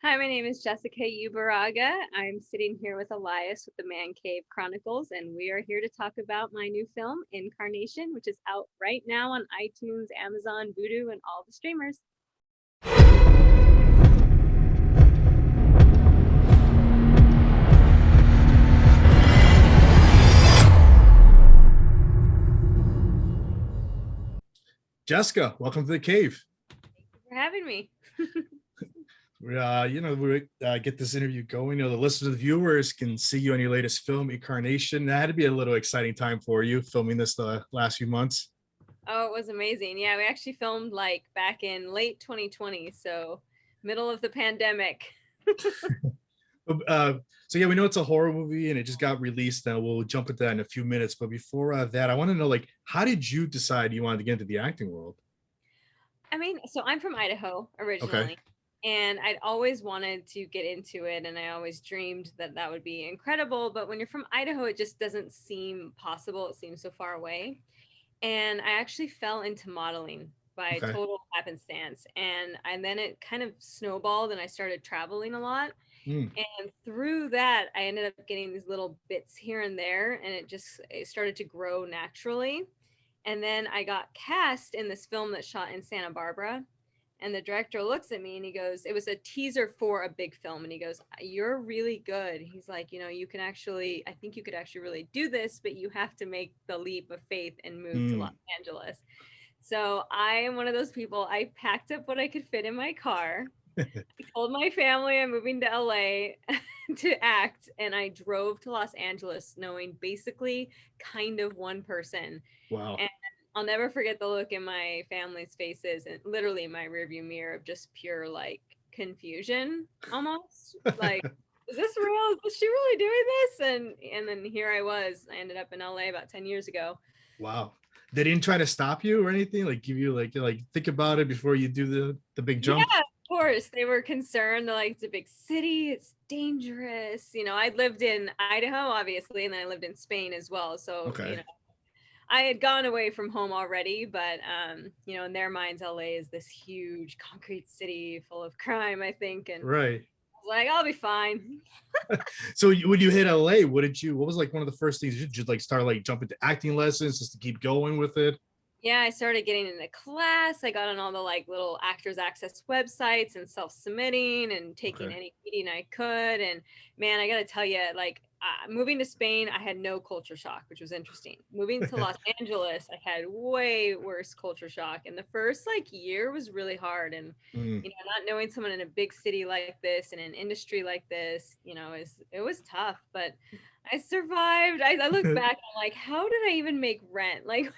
Hi, my name is Jessica Uberuaga. I'm sitting here with Elias with the Man Cave Chronicles, and we are here to talk about my new film, Incarnation, which is out right now on iTunes, Amazon, Vudu, and all the streamers. Jessica, welcome to the cave. Thank you for having me. We get this interview going. The listeners, the viewers can see you on your latest film, Incarnation. That had to be a little exciting time for you filming this the last few months. Oh, it was amazing. Yeah, we actually filmed like back in late 2020, so middle of the pandemic. So yeah, we know it's a horror movie and it just got released. Now we'll jump into that in a few minutes. But before that, I want to know, how did you decide you wanted to get into the acting world? I mean, so I'm from Idaho Okay. originally, and I'd always wanted to get into it, and I always dreamed that that would be incredible. But when you're from Idaho, it just doesn't seem possible. It seems so far away. And I actually fell into modeling by Okay. total happenstance, and then it kind of snowballed, and I started traveling a lot. Mm. And through that, I ended up getting these little bits here and there, and it started to grow naturally. And then I got cast in this film that shot in Santa Barbara. And the director looks at me and he goes, it was a teaser for a big film. And he goes, "You're really good." He's like, you can actually, I think you could actually really do this, but you have to make the leap of faith and move to Los Mm. Angeles. So I am one of those people. I packed up what I could fit in my car. I told my family I'm moving to LA to act, and I drove to Los Angeles knowing basically kind of one person. Wow. And I'll never forget the look in my family's faces and literally my rearview mirror of just pure like confusion almost. Like, is this real? Is she really doing this? And then here I was. I ended up in LA about 10 years ago. Wow. They didn't try to stop you or anything, like give you like think about it before you do the big Yeah, jump. of course. They were concerned. They're like, it's a big city, it's dangerous. I lived in Idaho, obviously, and then I lived in Spain as well. So, Okay. I had gone away from home already, but in their minds, LA is this huge concrete city full of crime, I think. And Right. I was like, I'll be fine. So when you hit LA, what was like one of the first things? Did you like start like jumping to acting lessons just to keep going with it? Yeah, I started getting into class. I got on all the like little actors access websites and self-submitting and taking Okay. any meeting I could. And man, I got to tell you, like moving to Spain, I had no culture shock, which was interesting. Moving to Los Angeles, I had way worse culture shock. And the first like year was really hard. And Mm. not knowing someone in a big city like this and an industry like this, it was tough. But I survived. I look back and I'm like, how did I even make rent? Like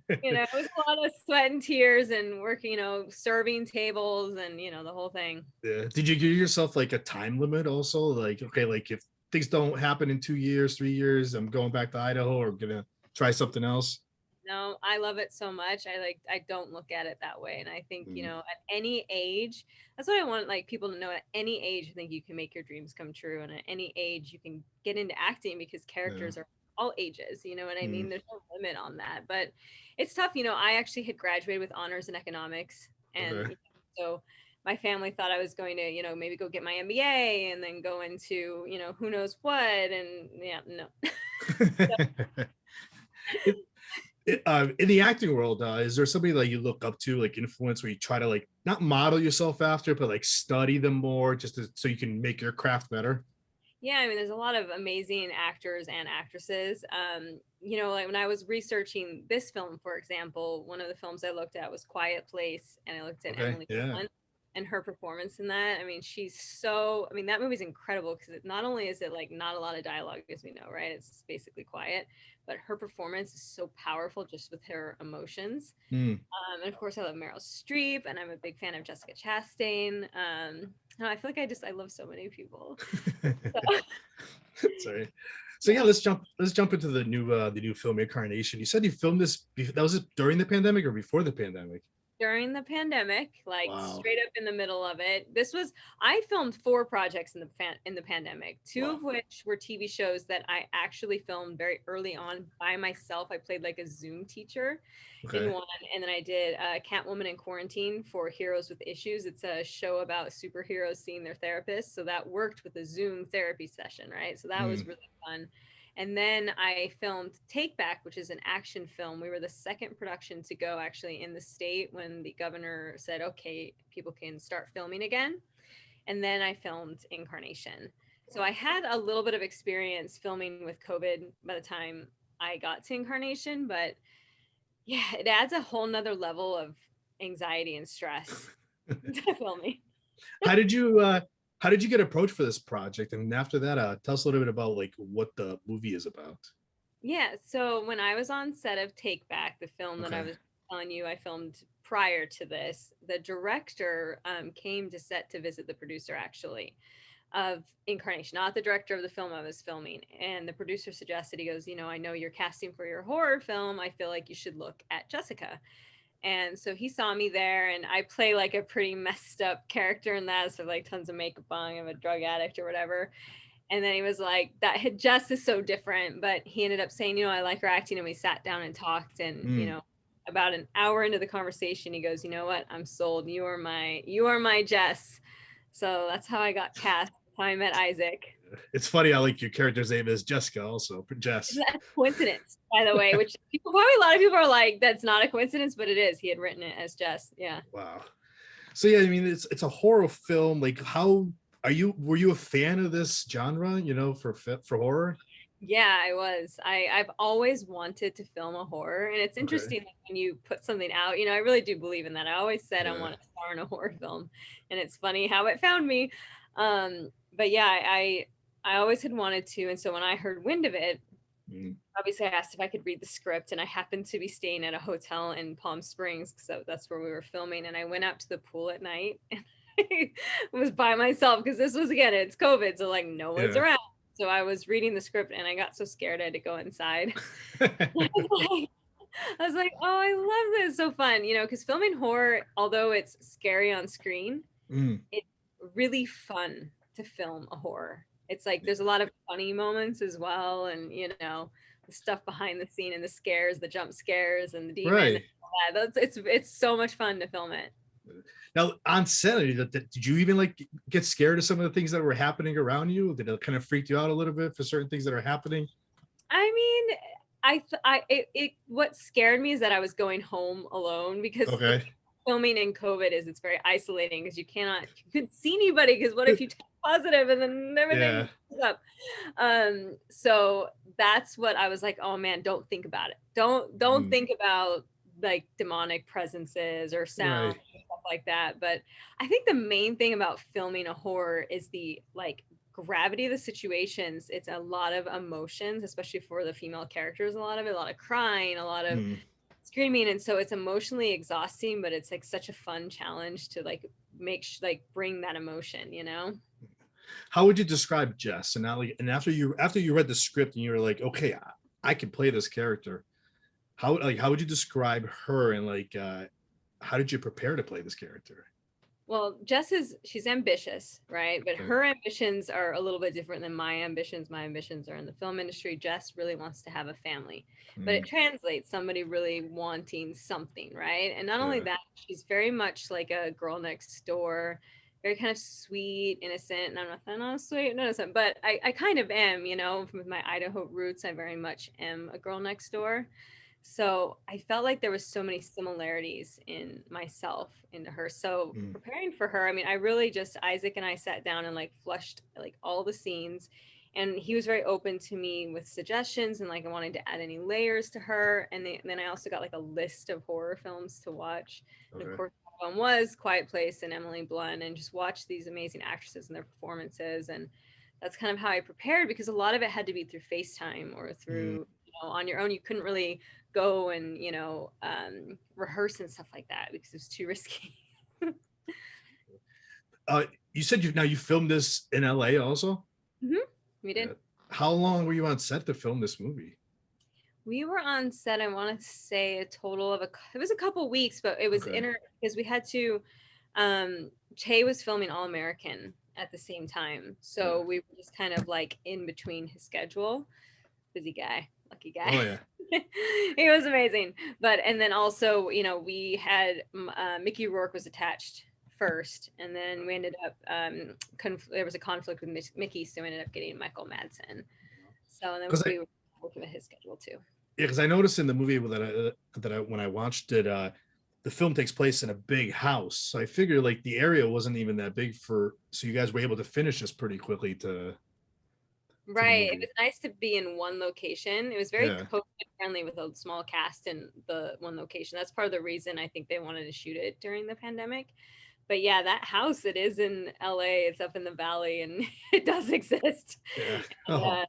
it was a lot of sweat and tears and work, serving tables and, the whole thing. Yeah. Did you give yourself like a time limit also? Like, okay, like if things don't happen in 2 years, 3 years, I'm going back to Idaho or gonna try something else. No, I love it so much. I don't look at it that way. And I think, Mm. at any age, that's what I want like people to know. At any age, I think you can make your dreams come true. And at any age you can get into acting because Yeah. characters are all ages, you know what I mean? Mm. There's no limit on that. But it's tough. I actually had graduated with honors in economics. And Okay. so my family thought I was going to, maybe go get my MBA and then go into, who knows what. And yeah, no. In the acting world, is there somebody that you look up to, like influence, where you try to like not model yourself after, but like study them more, so you can make your craft better? Yeah, I mean, there's a lot of amazing actors and actresses. Like when I was researching this film, for example, one of the films I looked at was Quiet Place, and I looked at Okay. Emily Yeah. Blunt and her performance in that. I mean, I mean, that movie's incredible because not only is it like not a lot of dialogue, as we know, right? It's basically quiet, but her performance is so powerful just with her emotions. Mm. And of course, I love Meryl Streep, and I'm a big fan of Jessica Chastain. I feel like I love so many people. So, Sorry. So yeah, yeah. let's jump into the new film Incarnation. You said you filmed this. That was it during the pandemic or before the pandemic? during the pandemic, like Wow. straight up in the middle of it. I filmed 4 projects in the pandemic, two Wow. of which were TV shows that I actually filmed very early on by myself. I played like a Zoom teacher in Okay. one, and then I did Catwoman in Quarantine for Heroes with Issues. It's a show about superheroes seeing their therapist, so that worked with a Zoom therapy session, right? So that was Mm. really fun. And then I filmed Take Back, which is an action film. We were the second production to go actually in the state when the governor said, okay, people can start filming again. And then I filmed Incarnation. So I had a little bit of experience filming with COVID by the time I got to Incarnation, but yeah, it adds a whole nother level of anxiety and stress to filming. How did you get approached for this project? And after that, tell us a little bit about like what the movie is about. Yeah, so when I was on set of Take Back, the film that I Okay. was telling you I filmed prior to this, the director came to set to visit the producer actually of Incarnation, not the director of the film I was filming. And the producer suggested, he goes, I know you're casting for your horror film. I feel like you should look at Jessica. And so he saw me there, and I play like a pretty messed up character in that, so like tons of makeup on, I'm a drug addict or whatever. And then he was like, that Jess is so different. But he ended up saying, I like her acting. And we sat down and talked. And, Mm. about an hour into the conversation, he goes, you know what? I'm sold. You are my Jess. So that's how I got cast. That's how I met Isaac. It's funny how like your character's name is Jessica, also Jess. Isn't that a coincidence, by the way? Which probably a lot of people are like, that's not a coincidence, but it is. He had written it as Jess. Yeah. Wow. So yeah, I mean, it's a horror film. Like, how were you a fan of this genre? For horror. Yeah, I was. I've always wanted to film a horror, and it's Okay. interesting that when you put something out, I really do believe in that. I always said I Yeah. want to star in a horror film, and it's funny how it found me. But yeah, I always had wanted to, and so when I heard wind of it, Mm. obviously I asked if I could read the script, and I happened to be staying at a hotel in Palm Springs, so that's where we were filming, and I went out to the pool at night and I was by myself because this was, again, it's COVID, so like no one's Yeah. around. So I was reading the script and I got so scared I had to go inside. I was like, oh, I love this. So fun, because filming horror, although it's scary on screen, Mm. it's really fun to film a horror. It's like there's a lot of funny moments as well, and the stuff behind the scene and the scares, the jump scares, and the demon. Right. Yeah, it's so much fun to film it. Now on set, did you even like get scared of some of the things that were happening around you? Did it kind of freak you out a little bit for certain things that are happening? I mean, what scared me is that I was going home alone, because the Okay. filming in COVID is, it's very isolating because you couldn't see anybody, because what if you test positive and then everything Yeah. goes up? So that's what I was like, oh man, don't think about it. Don't Mm. think about like demonic presences or sound, Right. stuff like that. But I think the main thing about filming a horror is the like gravity of the situations. It's a lot of emotions, especially for the female characters. A lot of it, a lot of crying, a lot of Mm. screaming, and so it's emotionally exhausting, but it's like such a fun challenge to like bring that emotion. How would you describe Jess? And now, like, and after you read the script and you were like, okay, I can play this character. How would you describe her, and like how did you prepare to play this character? Well, she's ambitious, right? But Okay. her ambitions are a little bit different than my ambitions. My ambitions are in the film industry. Jess really wants to have a family, but it Mm. translates somebody really wanting something, right? And not only Yeah. that, she's very much like a girl next door, very kind of sweet, innocent. And I'm not sweet, innocent, but I kind of am, with my Idaho roots. I very much am a girl next door. So I felt like there was so many similarities in myself into her. So Mm. preparing for her, I mean, I really just, Isaac and I sat down and like flushed like all the scenes, and he was very open to me with suggestions, and like I wanted to add any layers to her. And then I also got like a list of horror films to watch. And of Okay. course, one was Quiet Place and Emily Blunt, and just watch these amazing actresses and their performances. And that's kind of how I prepared, because a lot of it had to be through FaceTime or Mm. through, on your own. You couldn't really go and rehearse and stuff like that because it was too risky. You said you filmed this in LA also? Mm-hmm. We Yeah. did. How long were you on set to film this movie? We were on set, I want to say a total of it was a couple weeks, but it was Okay. because we had to, Taye was filming All American at the same time. Yeah. So we were just kind of like in between his schedule. Busy guy, lucky guy. Oh yeah. He was amazing. But, and then also, we had Mickey Rourke was attached first, and then we ended up, there was a conflict with Mickey, so we ended up getting Michael Madsen. So, and then Because I we were working with his schedule too. Yeah, because I noticed in the movie that I when I watched it, the film takes place in a big house. So I figured like the area wasn't even that big so you guys were able to finish this pretty quickly to the Right. It movie. was nice to be in one location. It was very Yeah. COVID friendly with a small cast in the one location. That's part of the reason I think they wanted to shoot it during the pandemic. But yeah, that house, it is in LA. It's up in the valley and it does exist. Yeah. And, Oh.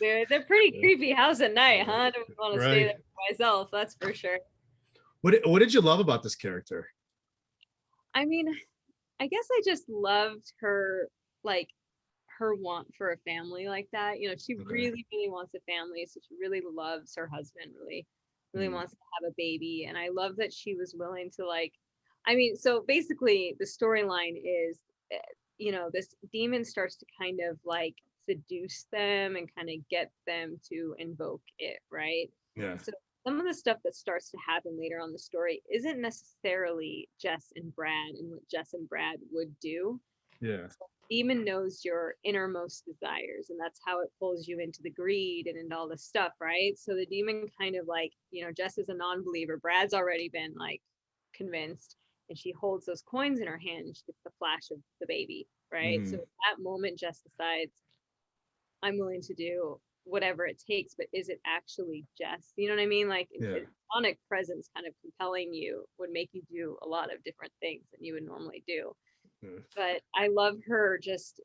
they're pretty Yeah. creepy house at night, Yeah. huh? I don't want to stay Right. there by myself, that's for sure. What did you love about this character? I mean, I guess I just loved her, like, her want for a family like that. She Okay. really, really wants a family. So she really loves her husband, really, really Mm, wants to have a baby. And I love that she was willing to, like, I mean, so basically the storyline is, uh, this demon starts to kind of like seduce them and kind of get them to invoke it, right? yeah. So some of the stuff that starts to happen later on the story isn't necessarily Jess and Brad and what Jess and Brad would do. Yeah. Demon knows your innermost desires, and that's how it pulls you into the greed and into all this stuff, right? So the demon kind of like, Jess is a non-believer, Brad's already been like convinced, and she holds those coins in her hand and she gets the flash of the baby, right? So Mm, at that moment Jess decides, I'm willing to do whatever it takes, but is it actually Jess? You know what I mean? Like yeah. a demonic presence kind of compelling you would make you do a lot of different things than you would normally do. Yeah. But I love her just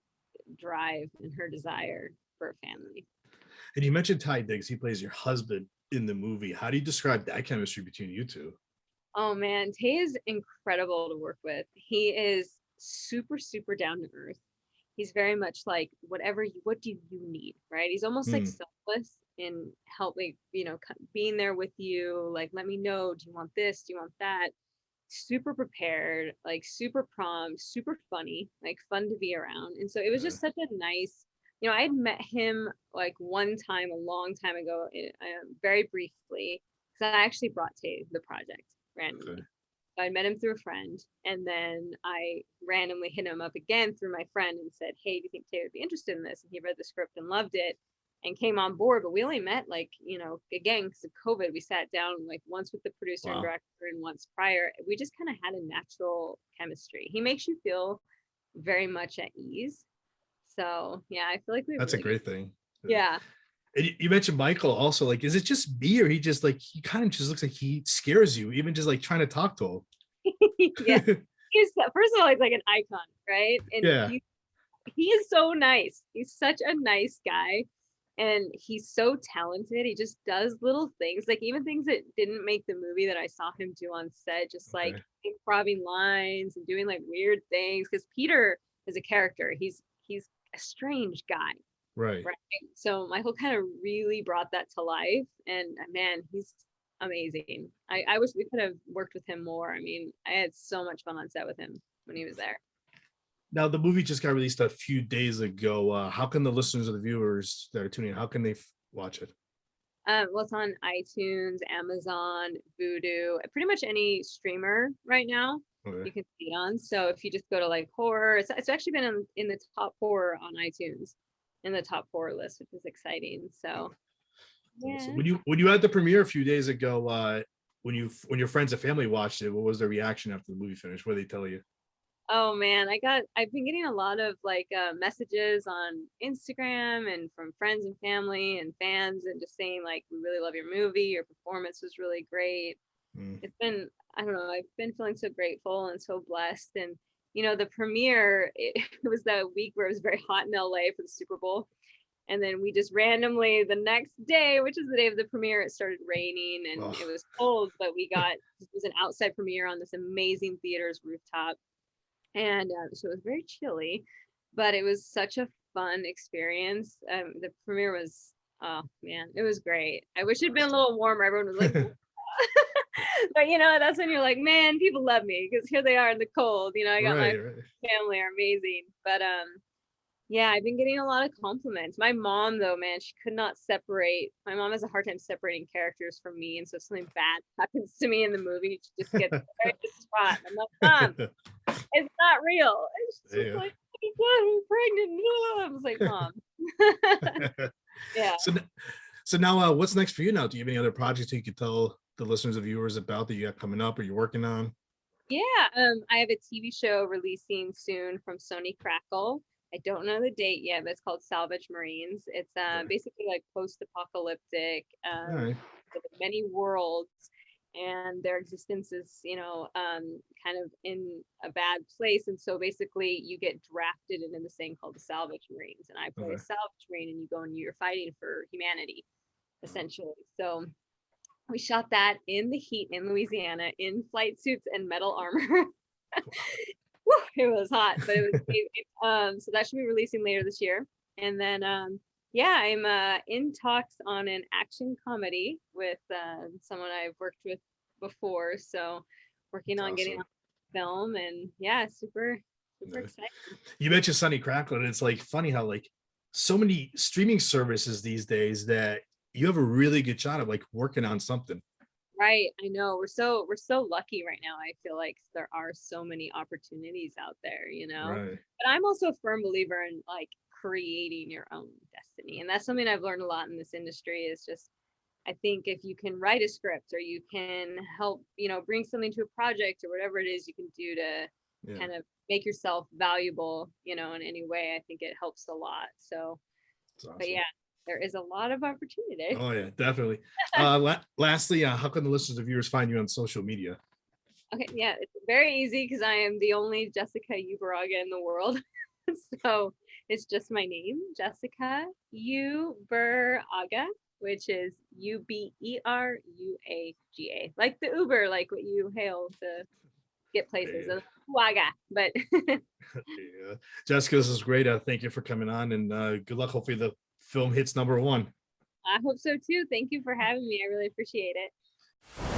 drive and her desire for a family. And you mentioned Ty Diggs. He plays your husband in the movie. How do you describe that chemistry between you two? Oh man, Tay is incredible to work with. He is super, super down to earth. He's very much like, what do you need, right? He's almost like Mm, selfless in helping, being there with you. Like, let me know, do you want this? Do you want that? Super prepared, like super prompt, super funny, like fun to be around. And so it was yeah. just such a nice, I had met him like one time a long time ago, very briefly, because I actually brought Tay the project Okay. randomly. So I met him through a friend, and then I randomly hit him up again through my friend and said, "Hey, do you think Tay would be interested in this?" And he read the script and loved it and came on board. But we only met like, again, because of COVID, we sat down like once with the producer and Wow. director and once prior. We just kind of had a natural chemistry. He makes you feel very much at ease. So yeah, I feel like we have That's a really good. great thing. Yeah. Yeah. And you mentioned Michael also. Like, is it just me or he kind of just looks like he scares you, even just like trying to talk to Yeah. him? He's, first of all, he's like an icon, right? And Yeah. he is so nice. He's such a nice guy. And he's so talented. He just does little things, like even things that didn't make the movie that I saw him do on set, just like Okay. improvising lines and doing like weird things. Because Peter is a character. He's a strange guy, Right. right? So Michael kind of really brought that to life. And man, he's amazing. I wish we could have worked with him more. I mean, I had so much fun on set with him when he was there. Now the movie just got released a few days ago. How can the listeners or the viewers that are tuning in, how can they watch it? Well, it's on iTunes, Amazon, Vudu, pretty much any streamer right now Okay. you can see it on. So if you just go to like horror, it's actually been in the top horror on iTunes, in the top horror list, which is exciting. So So yeah. when you had the premiere a few days ago, when your friends and family watched it, what was their reaction after the movie finished? What did they tell you? Oh man, I've been getting a lot of like messages on Instagram and from friends and family and fans and just saying like, we really love your movie, your performance was really great. Mm, It's been, I don't know, I've been feeling so grateful and so blessed. And the premiere, it was that week where it was very hot in LA for the Super Bowl. And then we just randomly the next day, which is the day of the premiere, it started raining and oh, it was cold, but it was an outside premiere on this amazing theater's rooftop. And so it was very chilly, but it was such a fun experience. The premiere was Oh man, it was great. I wish it'd been a little warmer. Everyone was like, but you know, that's when you're like, man, people love me because here they are in the cold. You know, I got my Right, right. family are amazing. But yeah, I've been getting a lot of compliments. My mom, though, man, she could not separate. My mom has a hard time separating characters from me, and so if something bad happens to me in the movie, she just gets very distraught. I'm like, Mom, it's not real. And she's just Yeah. like, oh my God, I'm pregnant. I was like, Mom. Yeah. So, so now, what's next for you now? Do you have any other projects you could tell the listeners and viewers about that you got coming up or you're working on? Yeah, I have a TV show releasing soon from Sony Crackle. I don't know the date yet, but it's called Salvage Marines. It's Okay. basically like post-apocalyptic, All right. with many worlds, and their existence is, kind of in a bad place. And so basically, you get drafted into this thing called the Salvage Marines, and I play a Okay. Salvage Marine, and you go and you're fighting for humanity, essentially. So we shot that in the heat in Louisiana in flight suits and metal armor. Woo, it was hot, but it was amazing. So that should be releasing later this year. And then yeah, I'm in talks on an action comedy with someone I've worked with before. So working That's on getting awesome. on film, and yeah, super Yeah. excited. You mentioned Sunny Crackle, and it's like funny how like so many streaming services these days that you have a really good shot of like working on something. Right, I know. We're so lucky right now. I feel like there are so many opportunities out there, you know. Right. But I'm also a firm believer in like creating your own destiny. And that's something I've learned a lot in this industry is just I think if you can write a script or you can help, bring something to a project or whatever it is you can do to Yeah. kind of make yourself valuable, in any way, I think it helps a lot. So, That's but awesome. yeah, there is a lot of opportunity. Oh yeah, definitely. Lastly, how can the listeners and viewers find you on social media? Okay, yeah, it's very easy because I am the only Jessica Uberuaga in the world. So it's just my name, Jessica Uberuaga, which is Uberuaga, like the Uber, like what you hail to get places. Yeah. Uaga, but Yeah. Jessica, this is great. Thank you for coming on, and good luck. Hopefully the film hits #1. I hope so too. Thank you for having me. I really appreciate it.